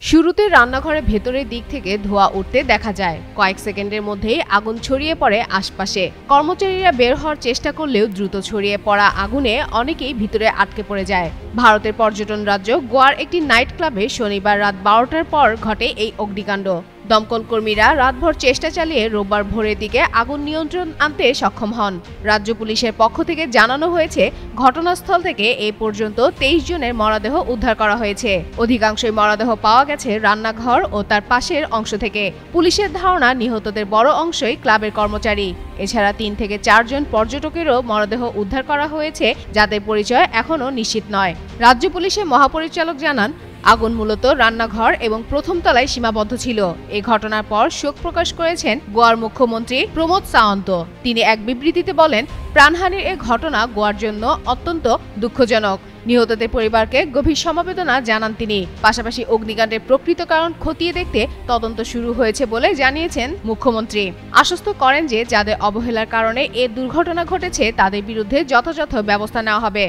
শুরুতে রান্নাঘরের ভেতরের দিক থেকে ধোঁয়া উঠতে দেখা যায়। কয়েক সেকেন্ডের মধ্যেই আগুন ছড়িয়ে পড়ে আশপাশে। কর্মচারীরা বের হওয়ার চেষ্টা করলেও দ্রুত ছড়িয়ে পড়া আগুনে অনেকেই ভিতরে আটকে পড়ে যায়। ভারতের পর্যটন রাজ্য গোয়ার একটি নাইট ক্লাবে শনিবার রাত 12টার পর ঘটে এই অগ্নিকাণ্ড। দমকল কর্মীরা রাতভর চেষ্টা চালিয়ে রোববার ভোরের দিকে আগুন নিয়ন্ত্রণ আনতে সক্ষম হন। রাজ্য পুলিশের পক্ষ থেকে জানানো হয়েছে, ঘটনাস্থল থেকে এ পর্যন্ত 23 জনের মরদেহ উদ্ধার করা হয়েছে। অধিকাংশই মরদেহ পাওয়া গেছে রান্নাঘর ও তার পাশের অংশ থেকে। পুলিশের ধারণা, নিহতদের বড় অংশই ক্লাবের কর্মচারী। এছাড়া 3 থেকে 4 জন পর্যটকেরও মরদেহ উদ্ধার করা হয়েছে, যাদের পরিচয় এখনও নিশ্চিত নয়। রাজ্য পুলিশের মহাপরিচালক জানান, আগুন মূলত রান্নাঘর এবং প্রথম তলায় সীমাবদ্ধ ছিল। এই ঘটনার পর শোক প্রকাশ করেছেন গোয়ার মুখ্যমন্ত্রী প্রমোদ সাওয়ন্ত। তিনি এক বিবৃতিতে বলেন, প্রাণহানির এই ঘটনা গোয়ার জন্য অত্যন্ত দুঃখজনক। নিহতদের পরিবারকে গভীর সমবেদনা জানান তিনি। পাশাপাশি অগ্নিকাণ্ডের প্রকৃত কারণ খতিয়ে দেখতে তদন্ত শুরু হয়েছে বলে জানিয়েছেন মুখ্যমন্ত্রী। আশ্বস্ত করেন যে যাদের অবহেলার কারণে এ দুর্ঘটনা ঘটেছে তাদের বিরুদ্ধে যথাযথ ব্যবস্থা নেওয়া হবে।